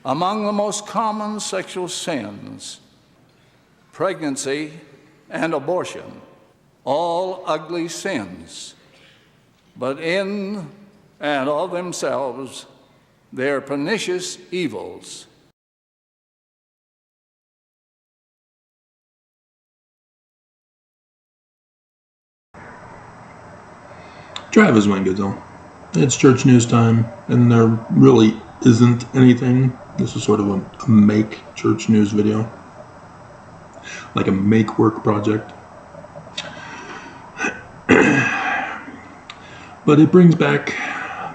Among the most common sexual sins, pregnancy and abortion, all ugly sins, but in and of themselves, they're pernicious evils. Travis Wingezel. It's church news time, and there really isn't anything. This is sort of a make church news video, like a make work project. But it brings back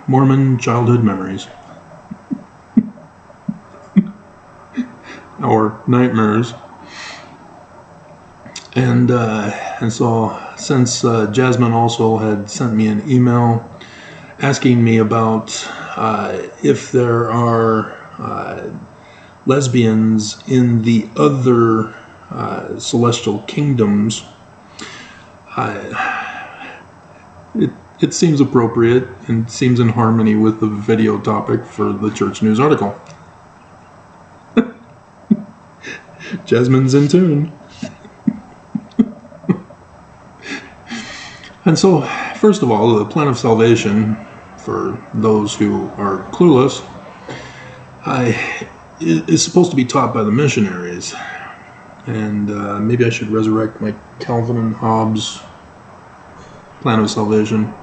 Mormon childhood memories. Or nightmares. And so since Jasmine also had sent me an email asking me about if there are lesbians in the other celestial kingdoms, it seems appropriate and seems in harmony with the video topic for the Church News article. Jasmine's in tune. And so, first of all, the plan of salvation, for those who are clueless, is supposed to be taught by the missionaries. And maybe I should resurrect my Calvin and Hobbes plan of salvation.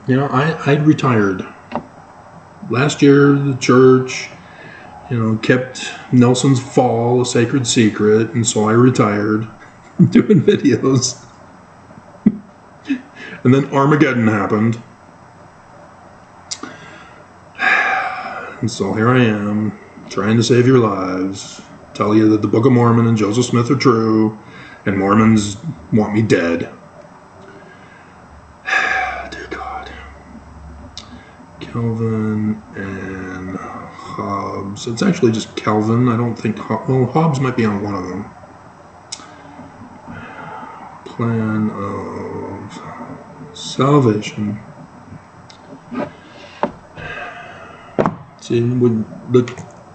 You know, I retired. Last year, the church, kept Nelson's fall a sacred secret, and so I retired from doing videos. And then Armageddon happened. And so here I am, trying to save your lives, tell you that the Book of Mormon and Joseph Smith are true, and Mormons want me dead. Dear God. Calvin and Hobbes. It's actually just Calvin. I don't think Hobbes might be on one of them. Plan of salvation. See, when the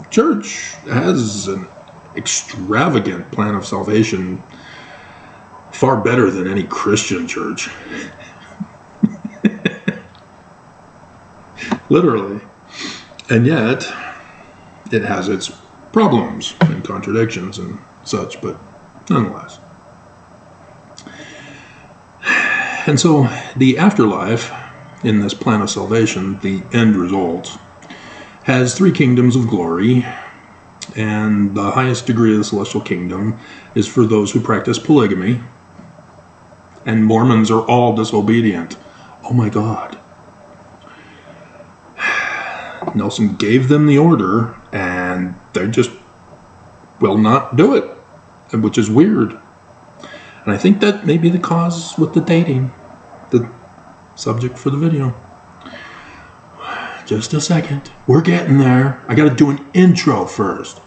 church has an extravagant plan of salvation, far better than any Christian church. Literally. And yet, it has its problems and contradictions and such, but nonetheless. And so, the afterlife, in this plan of salvation, the end result, has 3 kingdoms of glory, and the highest degree of the celestial kingdom is for those who practice polygamy, and Mormons are all disobedient. Oh my God. Nelson gave them the order, and they just will not do it, which is weird. And I think that may be the cause with the dating, the subject for the video. Just a second. We're getting there. I got to do an intro first.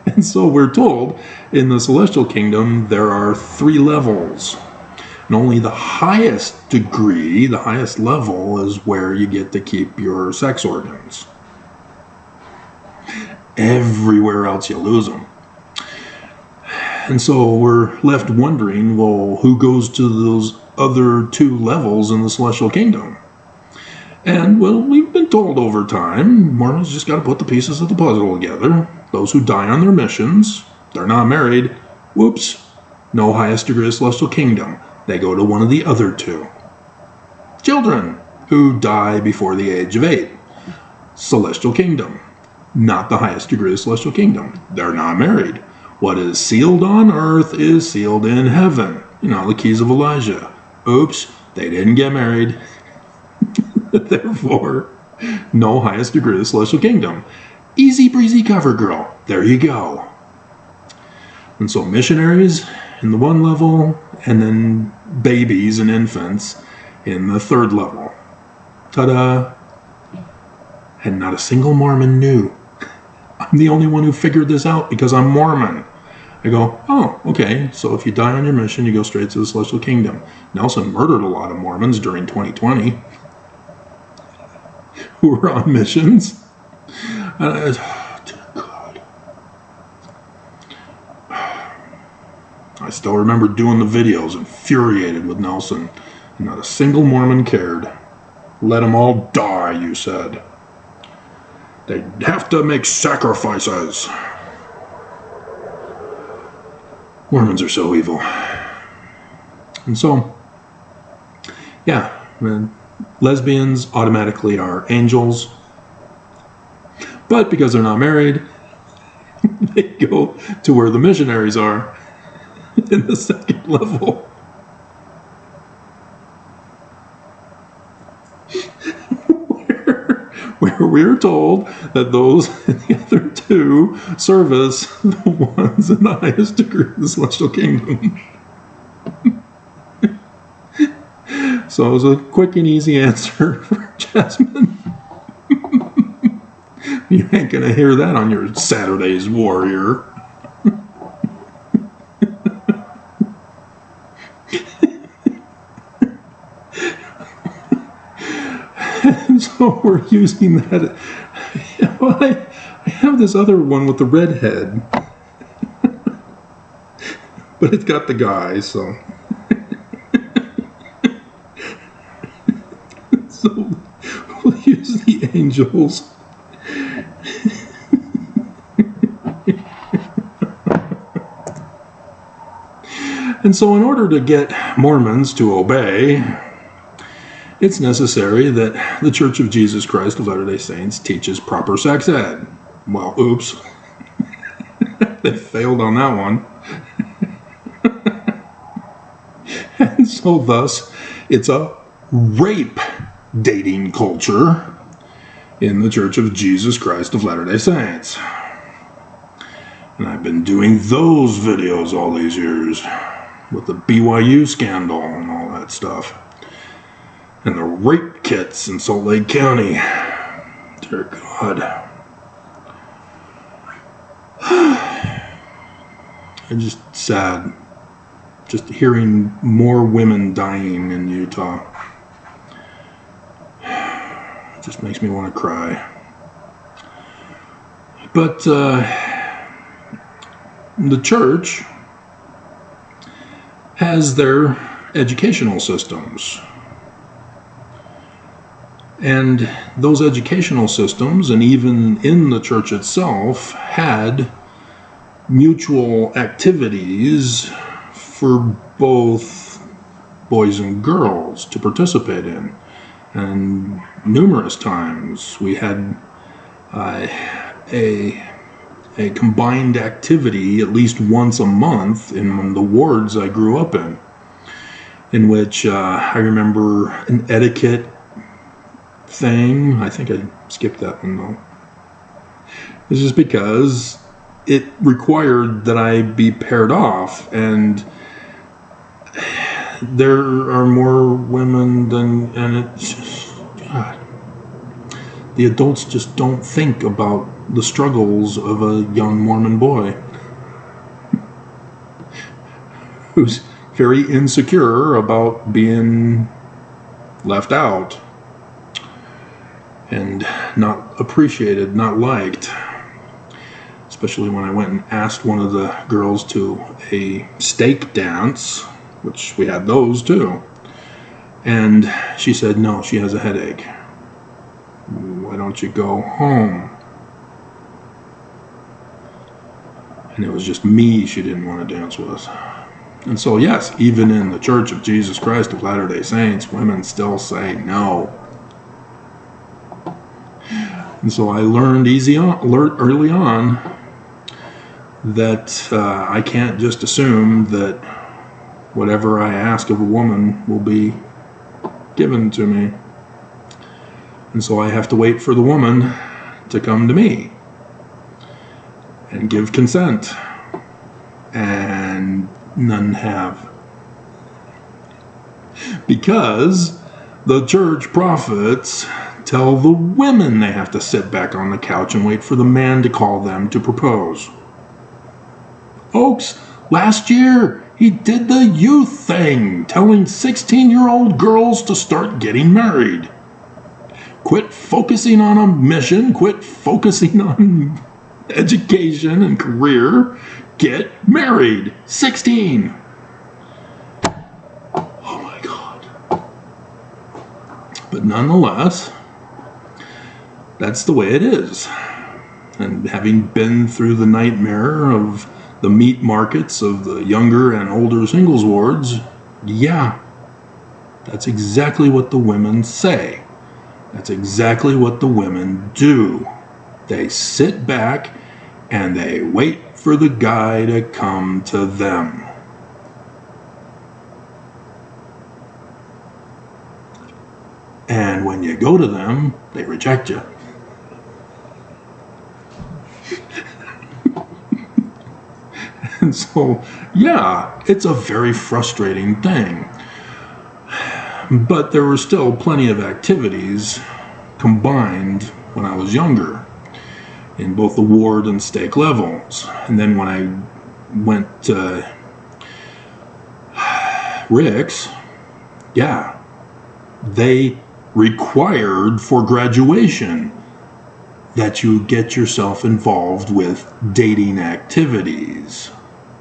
And so we're told in the celestial kingdom there are 3 levels. And only the highest degree, the highest level, is where you get to keep your sex organs. Everywhere else you lose them. And so we're left wondering, well, who goes to those other 2 levels in the celestial kingdom? And, well, we've been told over time, Mormons just got to put the pieces of the puzzle together. Those who die on their missions, they're not married, whoops, no highest degree of celestial kingdom. They go to one of the other 2. Children who die before the age of 8. Celestial kingdom. Not the highest degree of celestial kingdom. They're not married. What is sealed on earth is sealed in heaven. The keys of Elijah. Oops, they didn't get married. Therefore, no highest degree of the celestial kingdom. Easy breezy cover girl. There you go. And so missionaries in the 1 level, and then babies and infants in the 3rd level. Ta-da! And not a single Mormon knew. I'm the only one who figured this out because I'm Mormon. I go, oh, okay, so if you die on your mission, you go straight to the celestial kingdom. Nelson murdered a lot of Mormons during 2020 who were on missions. And God. I still remember doing the videos, infuriated with Nelson. And not a single Mormon cared. Let them all die, you said. They have to make sacrifices. Mormons are so evil. And so, yeah, lesbians automatically are angels. But because they're not married, they go to where the missionaries are in the second level. Where we're told that those in the other two service the ones in the highest degree of the celestial kingdom. So it was a quick and easy answer for Jasmine. You ain't gonna hear that on your Saturday's Warrior. So we're using that. Well, I have this other one with the redhead, but it's got the guy, so. So we'll use the angels. And so in order to get Mormons to obey, it's necessary that the Church of Jesus Christ of Latter-day Saints teaches proper sex ed. Well, oops. They failed on that one. And so thus, it's a rape dating culture in the Church of Jesus Christ of Latter-day Saints. And I've been doing those videos all these years with the BYU scandal and all that stuff. And the rape kits in Salt Lake County. Dear God. I'm just sad. Just hearing more women dying in Utah. It just makes me want to cry. But the church has their educational systems. And those educational systems, and even in the church itself, had mutual activities for both boys and girls to participate in. And numerous times we had a combined activity at least once a month in the wards I grew up in which I remember an etiquette thing. I think I skipped that one though. It's just because it required that I be paired off, and there are more women than, and it's just, God. The adults just don't think about the struggles of a young Mormon boy who's very insecure about being left out and not appreciated, not liked. Especially when I went and asked one of the girls to a stake dance, which we had those too. And she said, no, she has a headache. Why don't you go home? And it was just me she didn't want to dance with. And so yes, even in the Church of Jesus Christ of Latter-day Saints, women still say no. And so I learned early on that I can't just assume that whatever I ask of a woman will be given to me. And so I have to wait for the woman to come to me and give consent. And none have. Because the church prophets tell the women they have to sit back on the couch and wait for the man to call them to propose. Folks, last year he did the youth thing, telling 16-year-old girls to start getting married. Quit focusing on a mission, quit focusing on education and career. Get married. 16. Oh my God. But nonetheless, that's the way it is. And having been through the nightmare of the meat markets of the younger and older singles wards, yeah, that's exactly what the women say. That's exactly what the women do. They sit back and they wait for the guy to come to them. And when you go to them, they reject you. And so, yeah, it's a very frustrating thing. But there were still plenty of activities combined when I was younger, in both the ward and stake levels. And then when I went to Rick's, yeah, they required for graduation that you get yourself involved with dating activities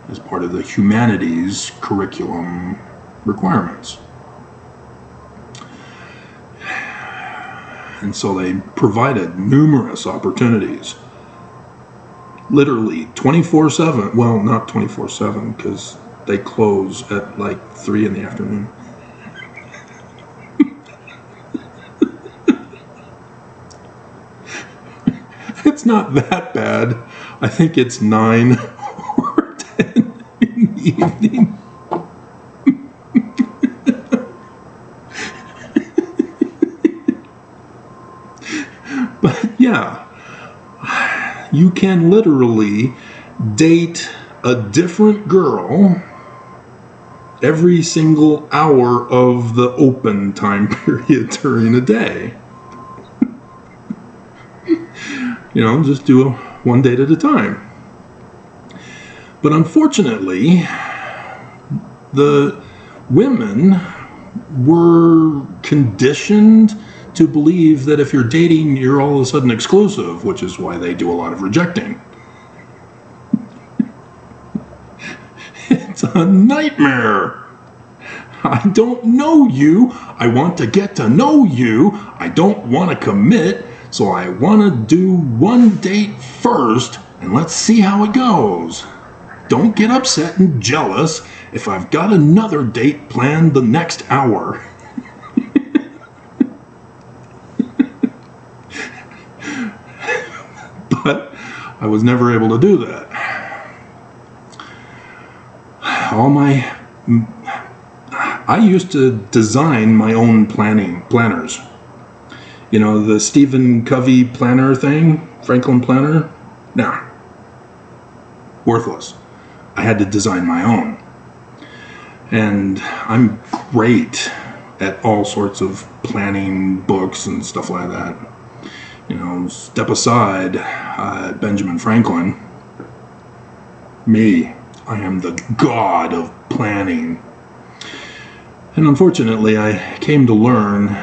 as part of the humanities curriculum requirements. And so they provided numerous opportunities. Literally 24/7. Well, not 24/7 because they close at like 3 in the afternoon. It's not that bad. I think it's 9 or 10 in the evening. But yeah, you can literally date a different girl every single hour of the open time period during a day. You know, just do one date at a time. But unfortunately, the women were conditioned to believe that if you're dating, you're all of a sudden exclusive, which is why they do a lot of rejecting. It's a nightmare. I don't know you. I want to get to know you. I don't want to commit, so I want to do one date first, and let's see how it goes. Don't get upset and jealous if I've got another date planned the next hour. But I was never able to do that. I used to design my own planners. You know, the Stephen Covey planner thing, Franklin planner? Nah. Worthless. I had to design my own. And I'm great at all sorts of planning books and stuff like that. You know, step aside, Benjamin Franklin. Me, I am the god of planning. And unfortunately, I came to learn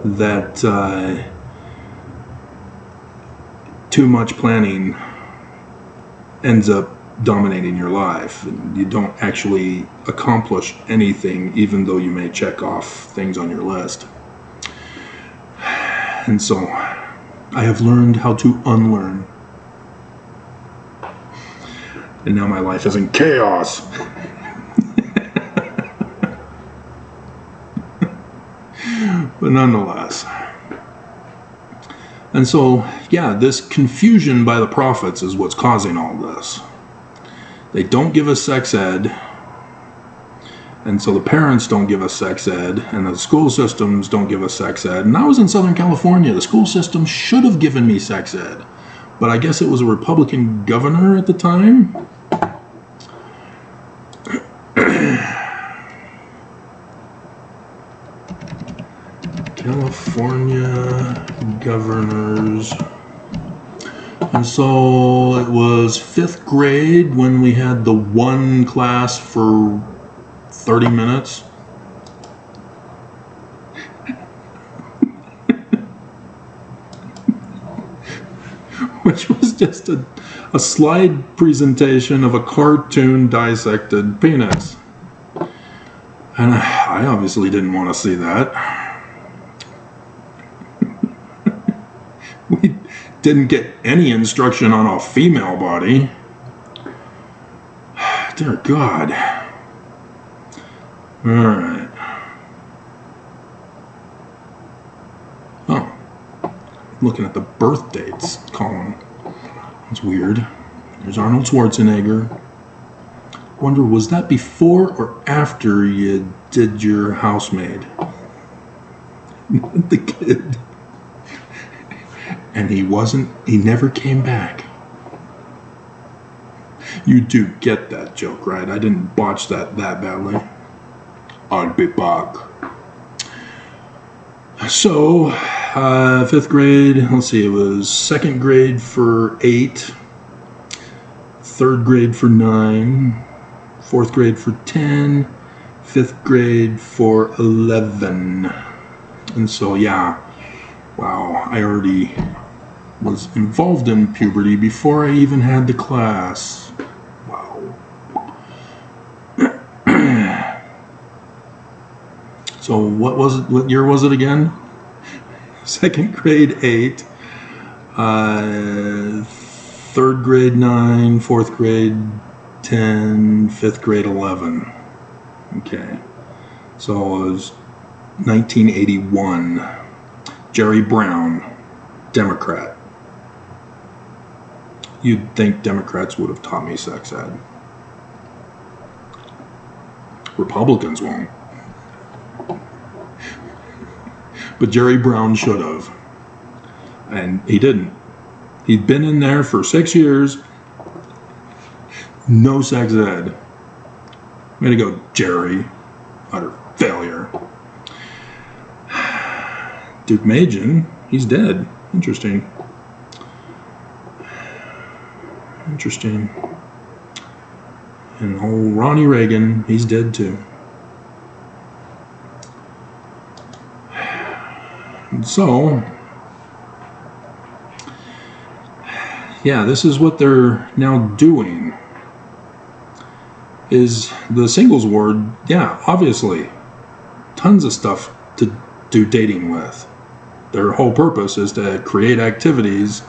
that too much planning ends up dominating your life, and you don't actually accomplish anything, even though you may check off things on your list. And so I have learned how to unlearn. And now my life is in chaos. But nonetheless. And so, yeah, this confusion by the prophets is what's causing all this. They don't give us sex ed, and so the parents don't give us sex ed, and the school systems don't give us sex ed. And I was in Southern California. The school system should have given me sex ed, but I guess it was a Republican governor at the time. California governors. And so it was 5th grade when we had the one class for 30 minutes. Which was just a slide presentation of a cartoon dissected penis. And I obviously didn't want to see that. We didn't get any instruction on a female body. Dear God. Alright. Oh. Looking at the birth dates column. That's weird. There's Arnold Schwarzenegger. Wonder, was that before or after you did your housemaid? The kid. And he never came back. You do get that joke, right? I didn't botch that badly. I'll be back. So, 5th grade, let's see, it was 2nd grade for 8, 3rd grade for 9, 4th grade for 10, 5th grade for 11. And so, yeah, wow, I already was involved in puberty before I even had the class. Wow. So what year was it again? 2nd grade 8, 3rd grade 9, 4th grade 10, 5th grade 11. Okay. So it was 1981. Jerry Brown, Democrat. You'd think Democrats would have taught me sex ed. Republicans won't. But Jerry Brown should have. And he didn't. He'd been in there for 6 years. No sex ed. Way to go, Jerry. Utter failure. Duke Majan, he's dead. Interesting. Interesting. And old Ronnie Reagan, he's dead too. And so, yeah, this is what they're now doing. Is the singles ward, yeah, obviously, tons of stuff to do dating with. Their whole purpose is to create activities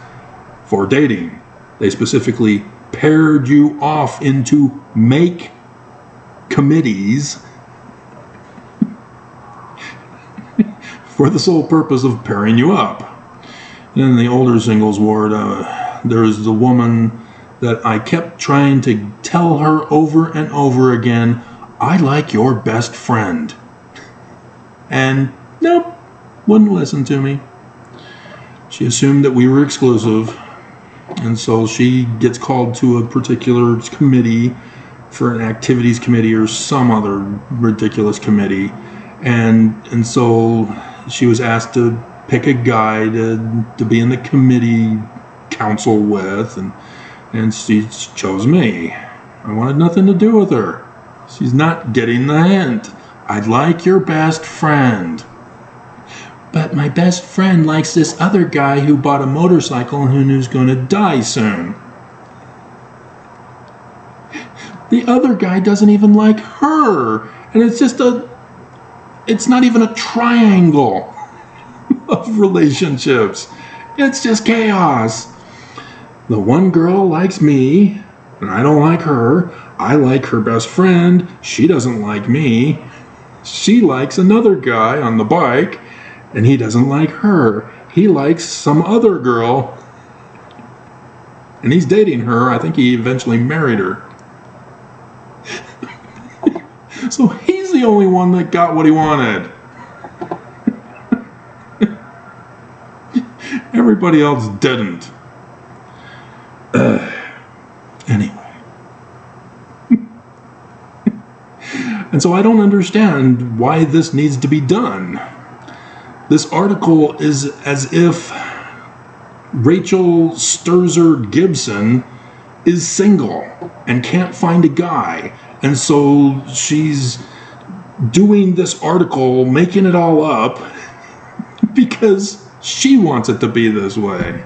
for dating. They specifically paired you off into make committees for the sole purpose of pairing you up. And in the older singles ward, there's the woman that I kept trying to tell her over and over again, I like your best friend. And nope, wouldn't listen to me. She assumed that we were exclusive, and so she gets called to a particular committee for an activities committee or some other ridiculous committee, and so she was asked to pick a guy to be in the committee council with, and she chose me. I wanted nothing to do with her. She's not getting the hint. I'd like your best friend. But my best friend likes this other guy who bought a motorcycle and who's going to die soon. The other guy doesn't even like her. And it's not even a triangle of relationships. It's just chaos. The one girl likes me, and I don't like her. I like her best friend. She doesn't like me. She likes another guy on the bike, and he doesn't like her. He likes some other girl, and he's dating her. I think he eventually married her. So he's the only one that got what he wanted. Everybody else didn't. Anyway. And so I don't understand why this needs to be done. This article is as if Rachel Sturzer Gibson is single and can't find a guy. And so she's doing this article, making it all up because she wants it to be this way.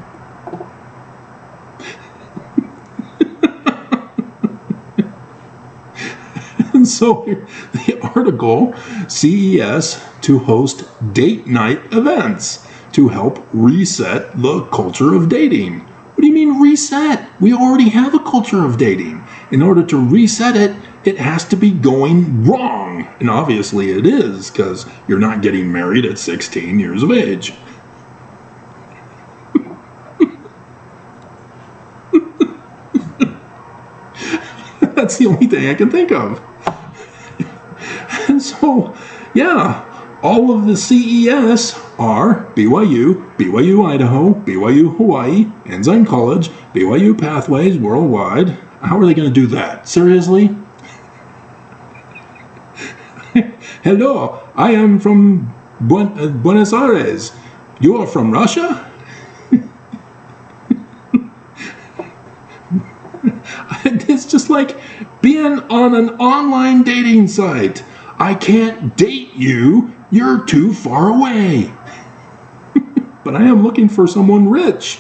And so the article, CES to host date night events to help reset the culture of dating. What do you mean reset? We already have a culture of dating. In order to reset it, it has to be going wrong. And obviously it is, because you're not getting married at 16 years of age. That's the only thing I can think of. And so, yeah, all of the CES are BYU, BYU Idaho, BYU Hawaii, Ensign College, BYU Pathways Worldwide. How are they going to do that? Seriously? Hello, I am from Buenos Aires. You are from Russia? It's just like being on an online dating site. I can't date you. You're too far away. But I am looking for someone rich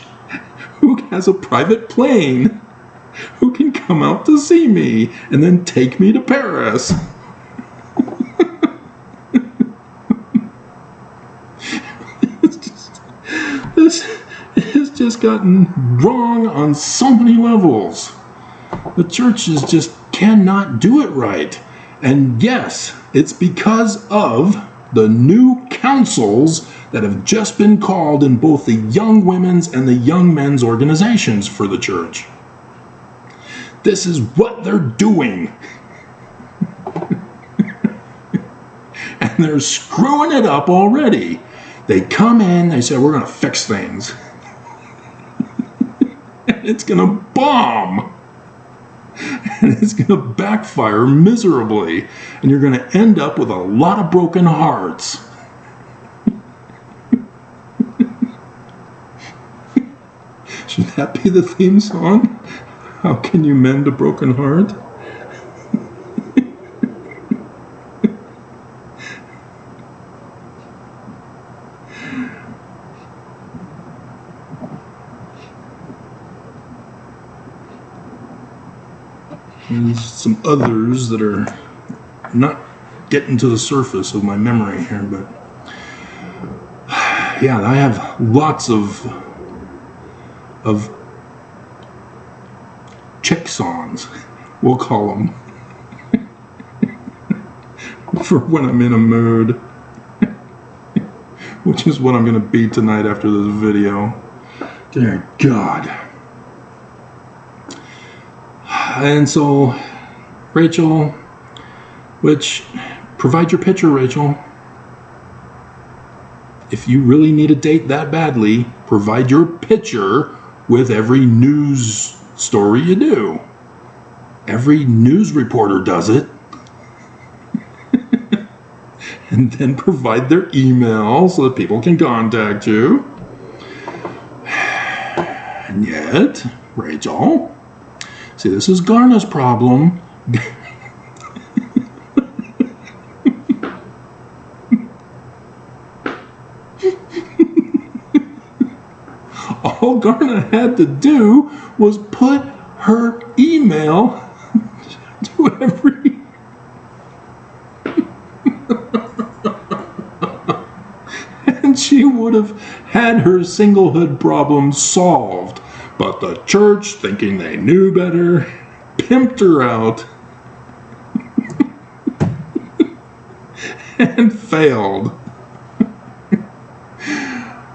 who has a private plane, who can come out to see me and then take me to Paris. This has just gotten wrong on so many levels. The churches just cannot do it right. And yes, it's because of the new councils that have just been called in both the young women's and the young men's organizations for the church. This is what they're doing. And they're screwing it up already. They come in, they say, we're going to fix things. And it's going to bomb. And it's going to backfire miserably. And you're going to end up with a lot of broken hearts. Should that be the theme song? How can you mend a broken heart? There's some others that are not getting to the surface of my memory here, but yeah, I have lots of chick songs, we'll call them, for when I'm in a mood, which is what I'm going to be tonight after this video. Dear God. And so, Rachel, provide your picture, Rachel. If you really need a date that badly, provide your picture with every news story you do. Every news reporter does it. And then provide their email so that people can contact you. And yet, Rachel, see, this is Garna's problem. All Garna had to do was put her email to every... and she would have had her singlehood problem solved. But the church, thinking they knew better, pimped her out and failed.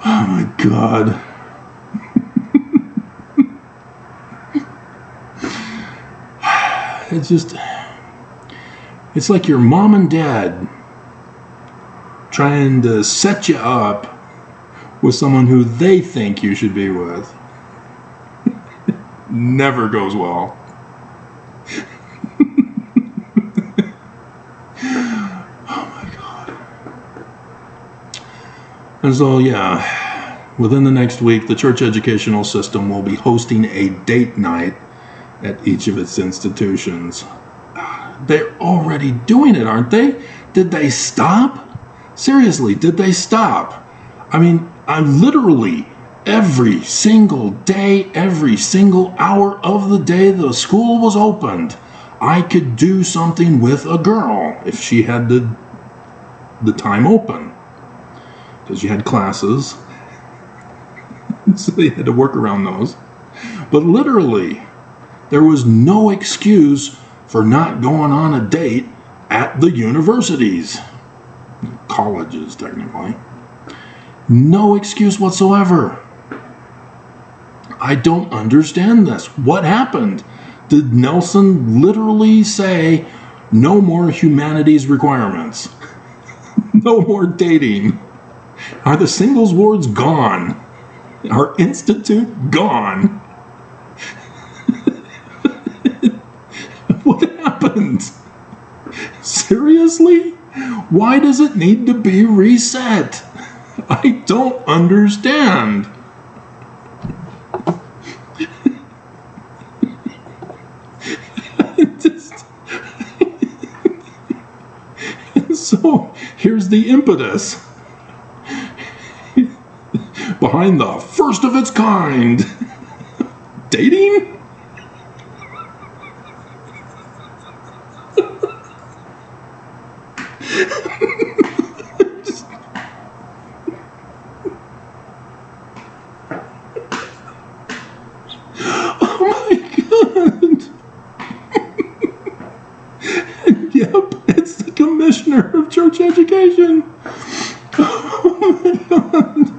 Oh my God. It's like your mom and dad trying to set you up with someone who they think you should be with. Never goes well. Oh my God. And so, yeah, within the next week, the church educational system will be hosting a date night at each of its institutions. They're already doing it, aren't they? Did they stop? Seriously, did they stop? I mean, I literally, every single day, every single hour of the day the school was opened, I could do something with a girl if she had the time open. Because you had classes, so you had to work around those. But literally, there was no excuse for not going on a date at the universities. Colleges, technically. No excuse whatsoever. I don't understand this. What happened? Did Nelson literally say, no more humanities requirements? No more dating? Are the singles wards gone? Our institute gone? What happened? Seriously? Why does it need to be reset? I don't understand. So here's the impetus behind the first of its kind. Dating? Oh my God. Yep, it's the commissioner of church education. Oh my God.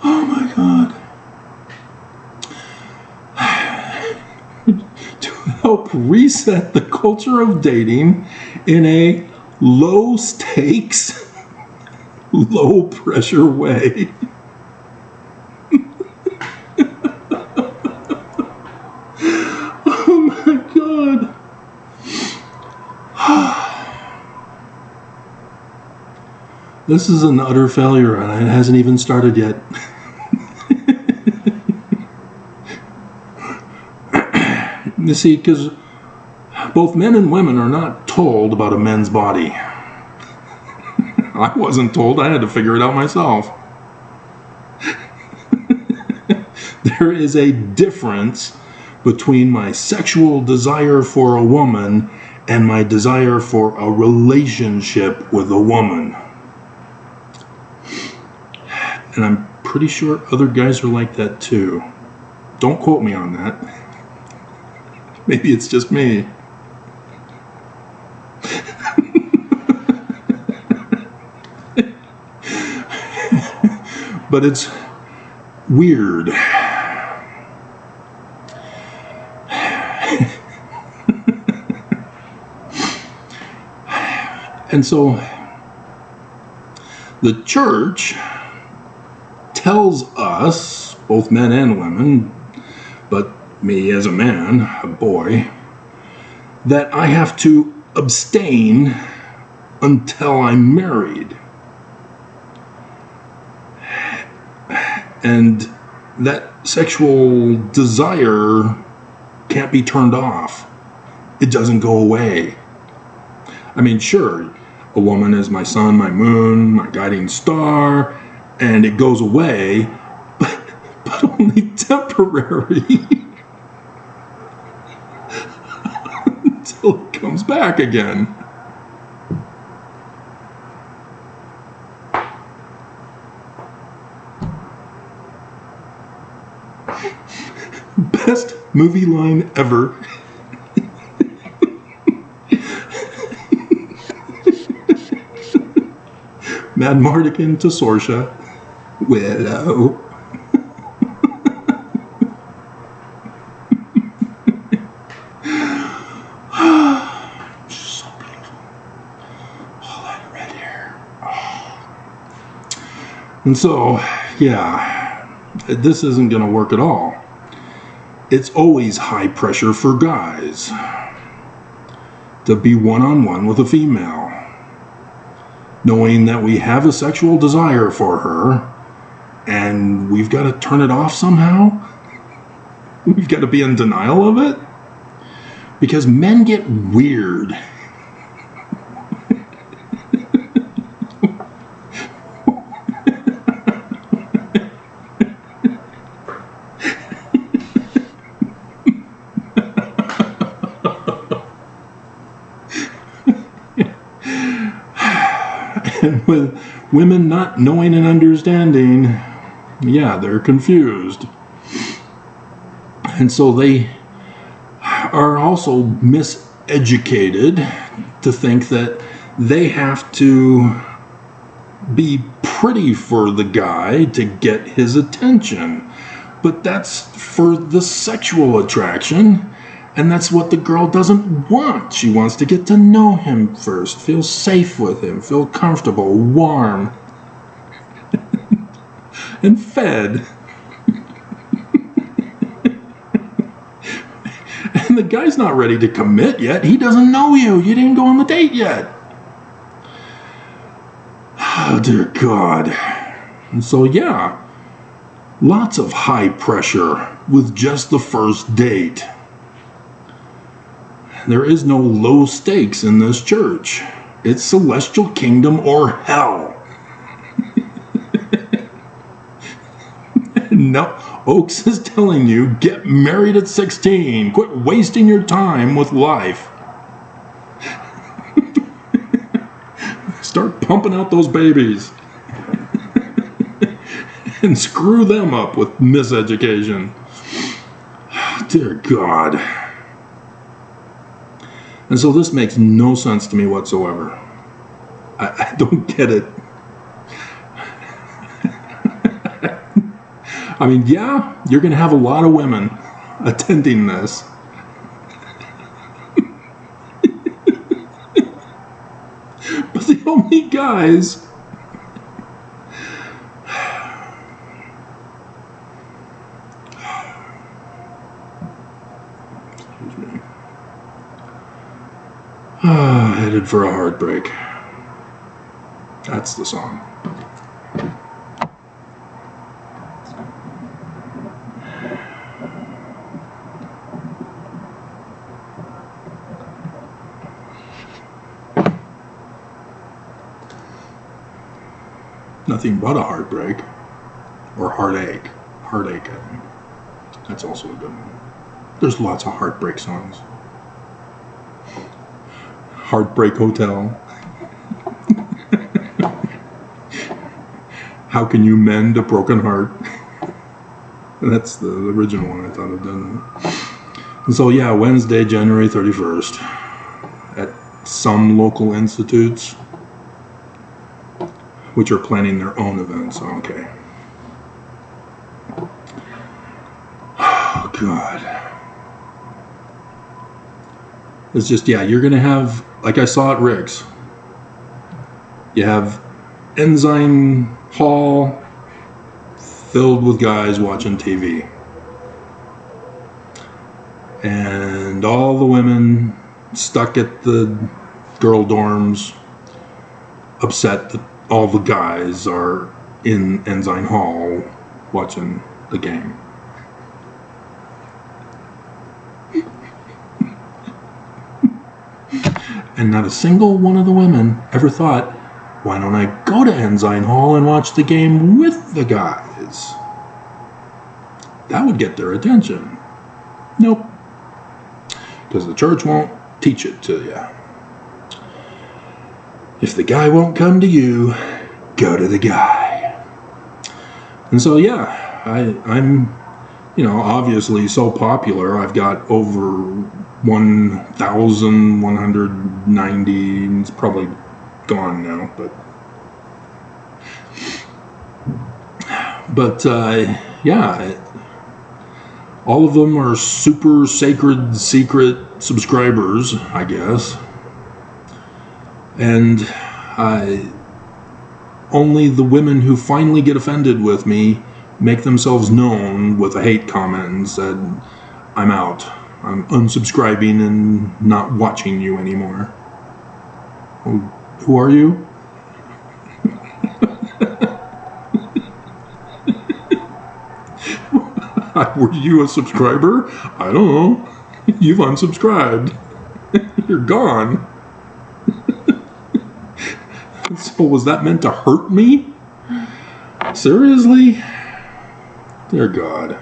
Oh my God. To help reset the culture of dating in a low stakes, low pressure way. Oh my God. This is an utter failure and it hasn't even started yet. You see, because both men and women are not told about a man's body. I wasn't told, I had to figure it out myself. There is a difference between my sexual desire for a woman and my desire for a relationship with a woman. And I'm pretty sure other guys are like that too. Don't quote me on that. Maybe it's just me. But it's weird. And so the church tells us, both men and women, but me as a man, a boy, that I have to abstain until I'm married. And that sexual desire can't be turned off. It doesn't go away. I mean, sure, a woman is my sun, my moon, my guiding star, and it goes away, but only temporary. Until it comes back again. Best movie line ever. Mad Mardigan to Sorsha. Willow. So beautiful. All that red hair. Oh. And so, yeah, this isn't going to work at all. It's always high pressure for guys to be one-on-one with a female, knowing that we have a sexual desire for her and we've got to turn it off somehow. We've got to be in denial of it because men get weird. And with women not knowing and understanding, yeah, they're confused. And so they are also miseducated to think that they have to be pretty for the guy to get his attention. But that's for the sexual attraction. And that's what the girl doesn't want. She wants to get to know him first, feel safe with him, feel comfortable, warm, and fed. And the guy's not ready to commit yet. He doesn't know you. You didn't go on the date yet. Oh, dear God. And so, yeah, lots of high pressure with just the first date. There is no low stakes in this church. It's celestial kingdom or hell. No, Oaks is telling you, get married at 16. Quit wasting your time with life. Start pumping out those babies. And screw them up with miseducation. Dear God. And so this makes no sense to me whatsoever. I don't get it. I mean, yeah, you're going to have a lot of women attending this. But the only guys... Excuse me. Headed for a heartbreak. That's the song. Nothing but a heartbreak. Or heartache. Heartache, I think. That's also a good one. There's lots of heartbreak songs. Heartbreak Hotel. How can you mend a broken heart? That's the original one. I thought I'd done that. And so, yeah, Wednesday, January 31st, at some local institutes, which are planning their own events. Okay. Oh, God. It's just, yeah, you're going to have, like I saw at Rick's, you have Ensign Hall filled with guys watching TV. And all the women stuck at the girl dorms, upset that all the guys are in Ensign Hall watching the game. And not a single one of the women ever thought, why don't I go to Ensign Hall and watch the game with the guys? That would get their attention. Nope. Because the church won't teach it to you. If the guy won't come to you, go to the guy. And so, yeah, I'm, obviously so popular. I've got over 1,190. It's probably gone now, but yeah, all of them are super sacred secret subscribers, I guess. And only the women who finally get offended with me make themselves known with a hate comment and said, I'm out. I'm unsubscribing and not watching you anymore. Who are you? Were you a subscriber? I don't know. You've unsubscribed. You're gone. So was that meant to hurt me? Seriously? Dear God.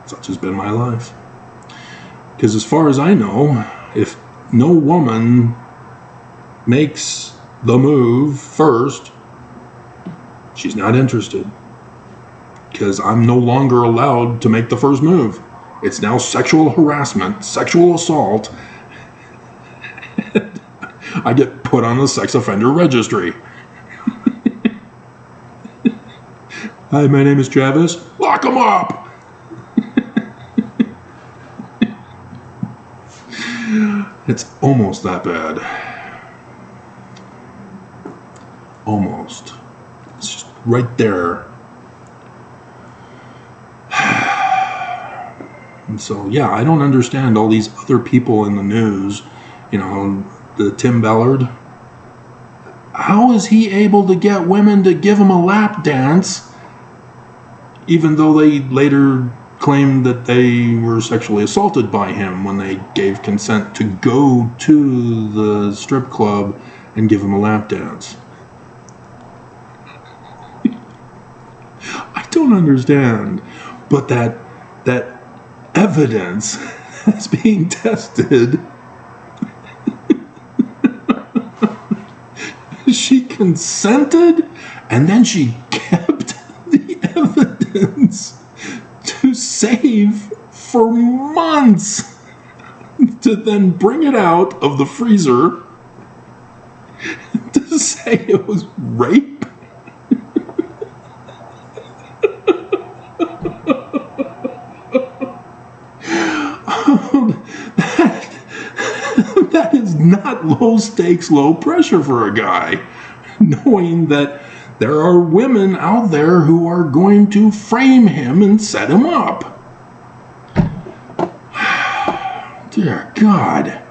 Such has been my life. Because as far as I know, if no woman makes the move first, she's not interested. Because I'm no longer allowed to make the first move. It's now sexual harassment, sexual assault. I get put on the sex offender registry. Hi, my name is Travis. Lock him up! It's almost that bad. Almost. It's just right there. And so, yeah, I don't understand all these other people in the news. You know, the Tim Ballard. How is he able to get women to give him a lap dance, even though they later claimed that they were sexually assaulted by him when they gave consent to go to the strip club and give him a lap dance? I don't understand. But that evidence that's being tested, she consented and then she kept the evidence to save for months to then bring it out of the freezer to say it was rape. That is not low stakes, low pressure for a guy, knowing that there are women out there who are going to frame him and set him up. Dear God.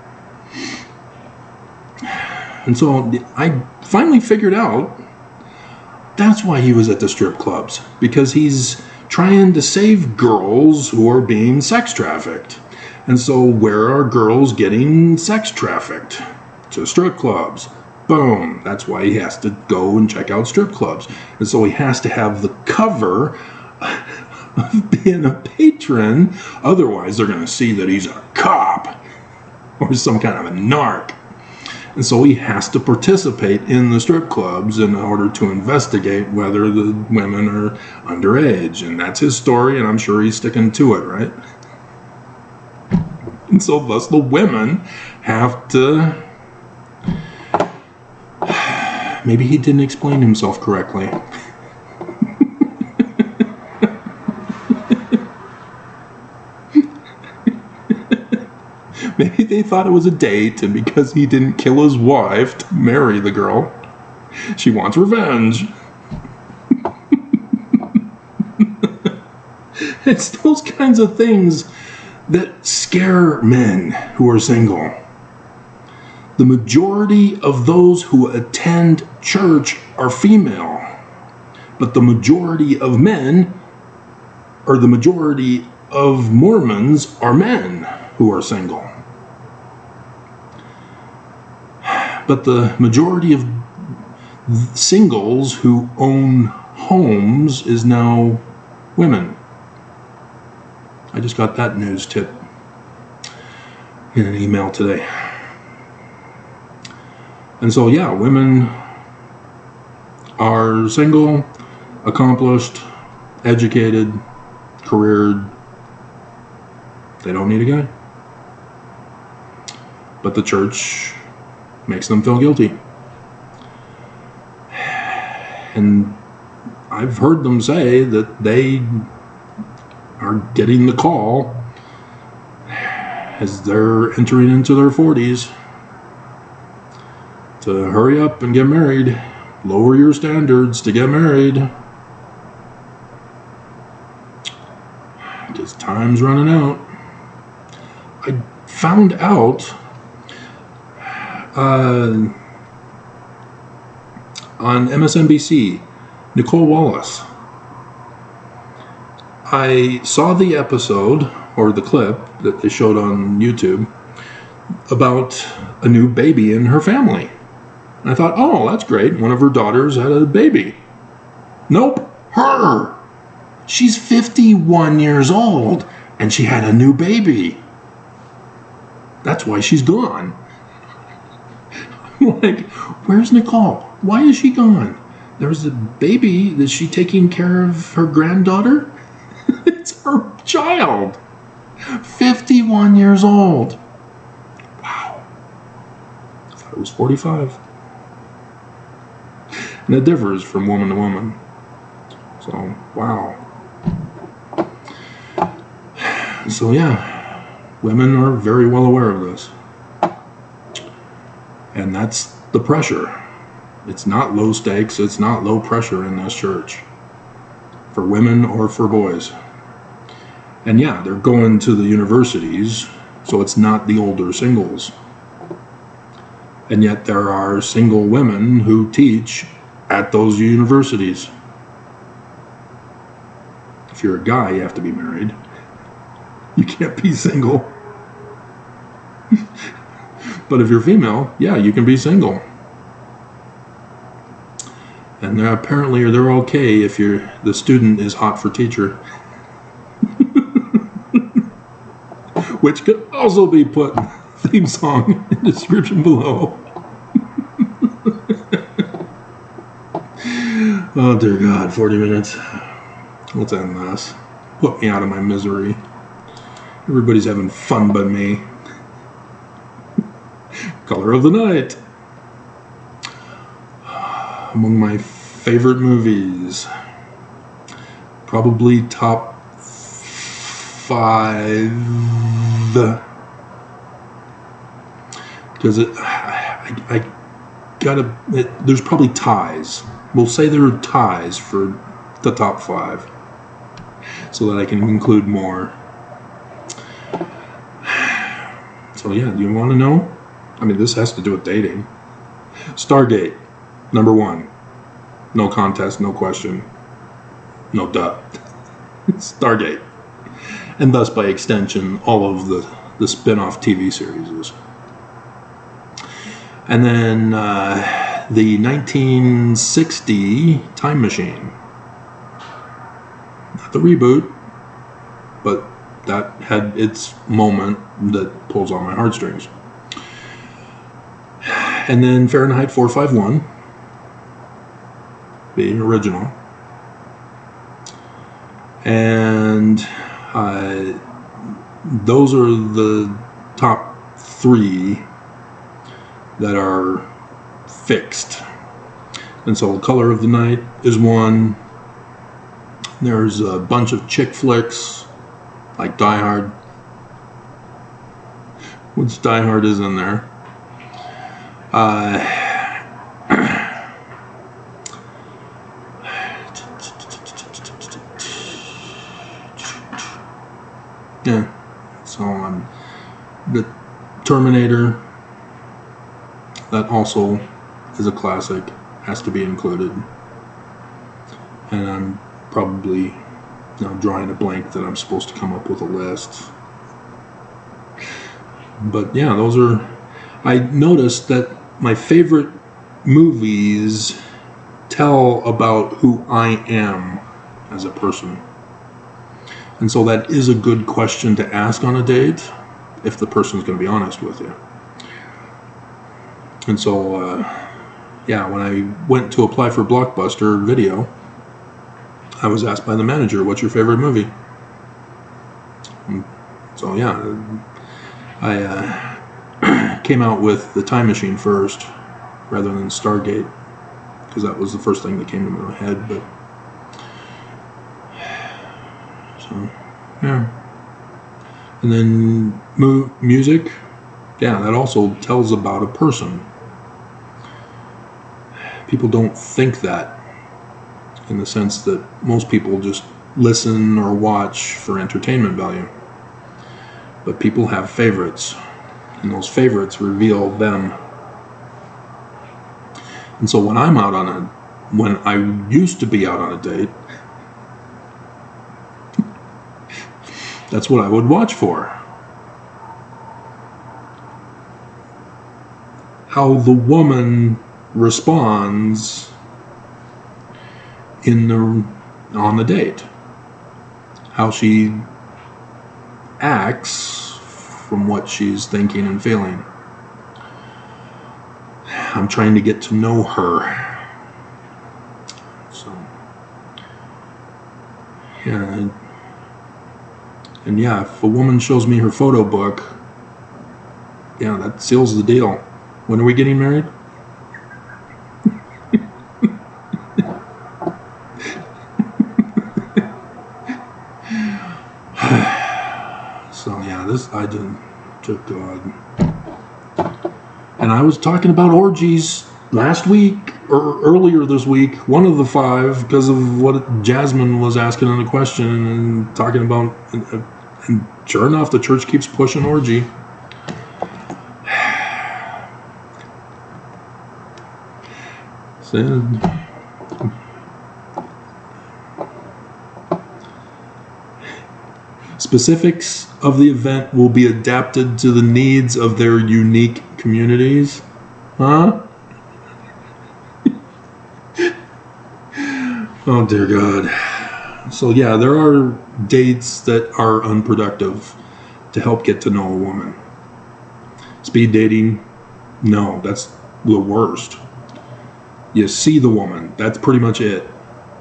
And so I finally figured out that's why he was at the strip clubs, because he's trying to save girls who are being sex trafficked. And so where are girls getting sex trafficked? To strip clubs. Boom. That's why he has to go and check out strip clubs. And so he has to have the cover of being a patron. Otherwise, they're going to see that he's a cop or some kind of a narc. And so he has to participate in the strip clubs in order to investigate whether the women are underage. And that's his story, and I'm sure he's sticking to it, right? And so thus the women have to... Maybe he didn't explain himself correctly. Maybe they thought it was a date, and because he didn't kill his wife to marry the girl, she wants revenge. It's those kinds of things that scare men who are single. The majority of those who attend church are female, but the majority of men, or the majority of Mormons, are men who are single. But the majority of singles who own homes is now women. I just got that news tip in an email today. And so, yeah, women are single, accomplished, educated, careered. They don't need a guy. But the church makes them feel guilty. And I've heard them say that they are getting the call as they're entering into their 40s to hurry up and get married. Lower your standards to get married. Because time's running out. I found out on MSNBC, Nicole Wallace. I saw the episode, or the clip that they showed on YouTube, about a new baby in her family. And I thought, oh, that's great. One of her daughters had a baby. Nope, her. She's 51 years old, and she had a new baby. That's why she's gone. I'm like, where's Nicole? Why is she gone? There was a baby. Is she taking care of her granddaughter? It's her child. 51 years old. Wow. I thought it was 45. And it differs from woman to woman. So, wow. So, yeah, women are very well aware of this. And that's the pressure. It's not low stakes, it's not low pressure in this church. For women or for boys. And yeah, they're going to the universities, so it's not the older singles. And yet there are single women who teach at those universities. If you're a guy, you have to be married. You can't be single. But if you're female, yeah, you can be single. And apparently they're okay if the student is hot for teacher. Which could also be put in the theme song in the description below. Oh dear God, 40 minutes. Let's end this. Put me out of my misery. Everybody's having fun but me. Color of the night. Among my favorite movies. Probably top 5. Because I gotta, there's probably ties. We'll say there are ties for the top 5. So that I can include more. So yeah, do you want to know? I mean, this has to do with dating. Stargate, number 1. No contest, no question. No duh. Stargate. And thus, by extension, all of the spin-off TV series. And then the 1960 Time Machine. Not the reboot, but that had its moment that pulls on my heartstrings. And then Fahrenheit 451, the original. And those are the top 3 that are fixed. And so Color of the Night is one. There's a bunch of chick flicks, like Die Hard, which Die Hard is in there. Yeah, so on. The Terminator, that also is a classic, has to be included. And I'm probably drawing a blank that I'm supposed to come up with a list. But yeah, those are. I noticed that my favorite movies tell about who I am as a person. And so that is a good question to ask on a date if the person's going to be honest with you. And so, yeah, when I went to apply for Blockbuster Video, I was asked by the manager, what's your favorite movie? And so, yeah, I came out with The Time Machine first rather than Stargate, because that was the first thing that came to my head. But so yeah, and then music, yeah, that also tells about a person. People don't think that, in the sense that most people just listen or watch for entertainment value. But people have favorites, and those favorites reveal them. And so when when I used to be out on a date, that's what I would watch for. How the woman responds on the date. How she acts from what she's thinking and feeling. I'm trying to get to know her. So, yeah. And yeah, if a woman shows me her photo book, yeah, that seals the deal. When are we getting married? So yeah, I didn't. To God. And I was talking about orgies last week or earlier this week, one of the 5, because of what Jasmine was asking in the question and talking about. And sure enough, the church keeps pushing orgy. Specifics of the event will be adapted to the needs of their unique communities. Huh? Oh, dear God. So, yeah, there are dates that are unproductive to help get to know a woman. Speed dating, no, that's the worst. You see the woman, that's pretty much it.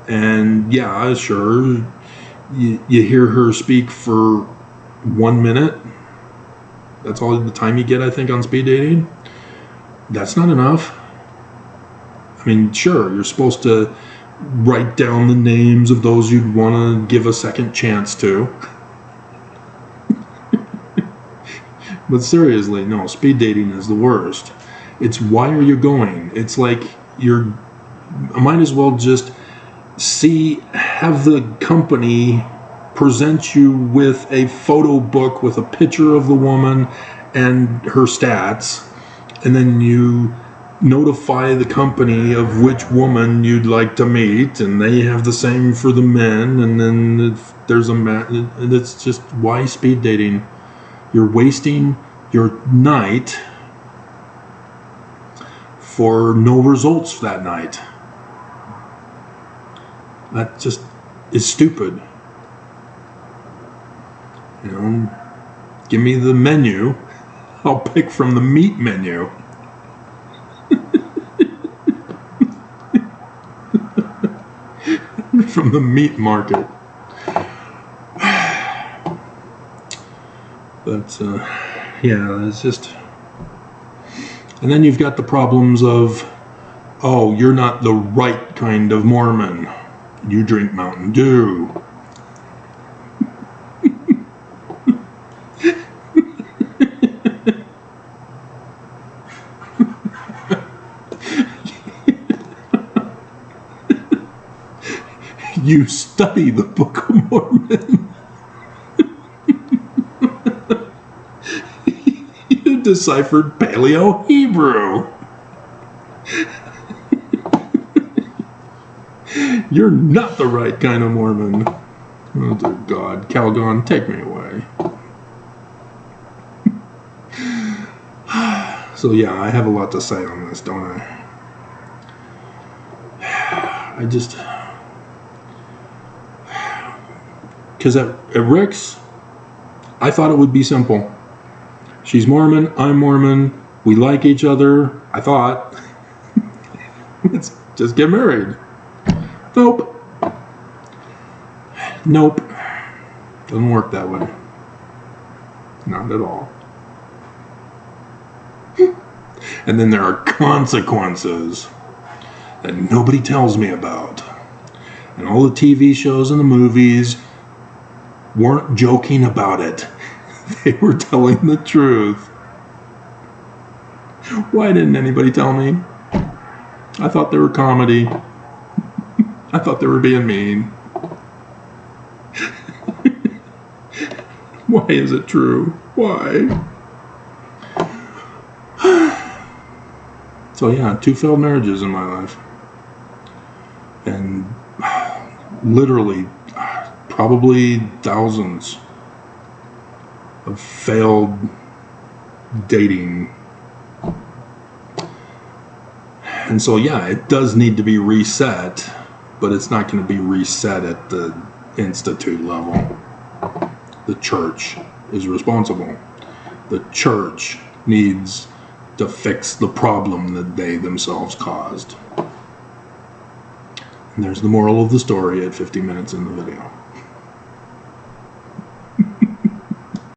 And, yeah, sure, you hear her speak for 1 minute. That's all the time you get, I think, on speed dating. That's not enough. I mean, sure, you're supposed to write down the names of those you'd want to give a second chance to. But seriously, no, speed dating is the worst. It's why are you going? It's like I might as well just have the company present you with a photo book with a picture of the woman and her stats, and then you notify the company of which woman you'd like to meet, and they have the same for the men, and then if there's a man, and it's just, why speed dating? You're wasting your night for no results that night. That just is stupid. You know, give me the menu. I'll pick from the meat menu. From the meat market. But, yeah, it's just... And then you've got the problems of, oh, you're not the right kind of Mormon. You drink Mountain Dew. You study the Book of Mormon. You deciphered Paleo-Hebrew. You're not the right kind of Mormon. Oh, dear God. Calgon, take me away. So, yeah, I have a lot to say on this, don't I? I just... Because at Rick's, I thought it would be simple. She's Mormon, I'm Mormon, we like each other, I thought. Let's just get married. Nope. Doesn't work that way. Not at all. And then there are consequences that nobody tells me about. And all the TV shows and the movies weren't joking about it. They were telling the truth. Why didn't anybody tell me? I thought they were comedy. I thought they were being mean. Why is it true? Why? So yeah, 2 failed marriages in my life. And literally, probably thousands of failed dating. And so yeah, it does need to be reset, but it's not going to be reset at the institute level. The church is responsible. The church needs to fix the problem that they themselves caused. And there's the moral of the story at 50 minutes in the video.